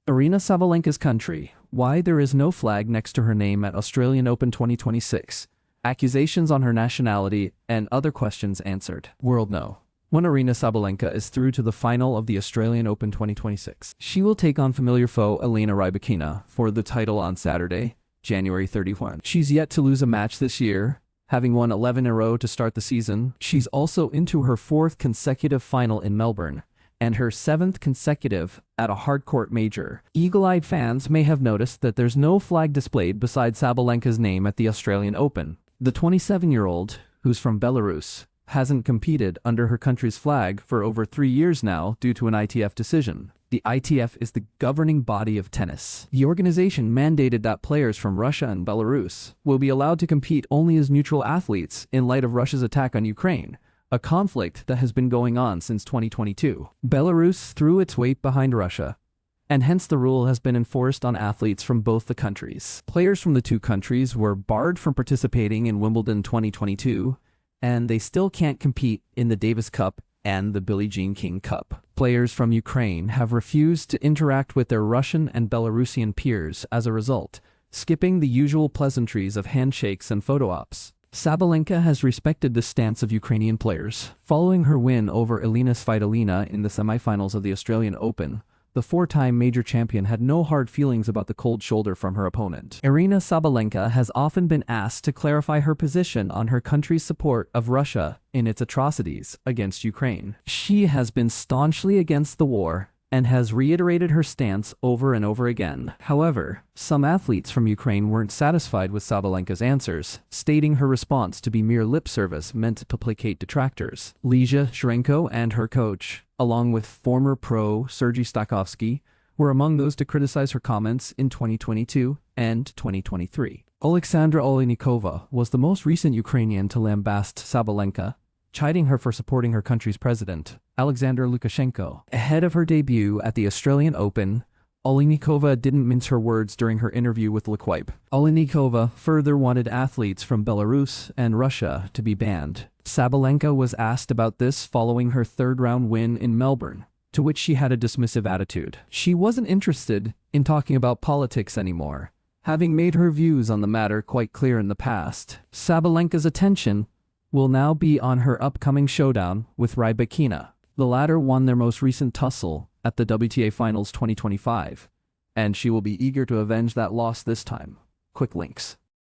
Aryna Sabalenka's country. Why there is no flag next to her name at Australian Open 2026. Accusations on her nationality and other questions answered. World No. When Aryna Sabalenka is through to the final of the Australian Open 2026, she will take on familiar foe Elena Rybakina for the title on Saturday, January 31. She's yet to lose a match this year, having won 11 in a row to start the season. She's also into her 4th consecutive final in Melbourne, and her 7th consecutive at a hardcourt major. Eagle-eyed fans may have noticed that there's no flag displayed beside Sabalenka's name at the Australian Open. The 27-year-old, who's from Belarus, hasn't competed under her country's flag for over 3 years now due to an ITF decision. The ITF is the governing body of tennis. The organization mandated that players from Russia and Belarus will be allowed to compete only as neutral athletes in light of Russia's attack on Ukraine, a conflict that has been going on since 2022. Belarus threw its weight behind Russia, and hence the rule has been enforced on athletes from both the countries. Players from the two countries were barred from participating in Wimbledon 2022, and they still can't compete in the Davis Cup and the Billie Jean King Cup. Players from Ukraine have refused to interact with their Russian and Belarusian peers as a result, skipping the usual pleasantries of handshakes and photo ops. Sabalenka has respected the stance of Ukrainian players. Following her win over Aryna Sabalenka in the semifinals of the Australian Open, the 4-time major champion had no hard feelings about the cold shoulder from her opponent. Aryna Sabalenka has often been asked to clarify her position on her country's support of Russia in its atrocities against Ukraine. She has been staunchly against the war and has reiterated her stance over and over again. However, some athletes from Ukraine weren't satisfied with Sabalenka's answers, stating her response to be mere lip service meant to placate detractors. Lesia Shrenko and her coach, along with former pro Sergei Stakhovsky, were among those to criticize her comments in 2022 and 2023. Alexandra Oleinikova was the most recent Ukrainian to lambast Sabalenka, chiding her for supporting her country's president, Alexander Lukashenko. Ahead of her debut at the Australian Open, Oleinikova didn't mince her words during her interview with L'Equipe. Oleinikova further wanted athletes from Belarus and Russia to be banned. Sabalenka was asked about this following her 3rd-round win in Melbourne, to which she had a dismissive attitude. She wasn't interested in talking about politics anymore, having made her views on the matter quite clear in the past. Sabalenka's attention will now be on her upcoming showdown with Rybakina. The latter won their most recent tussle at the WTA Finals 2025, and she will be eager to avenge that loss this time. Quick links.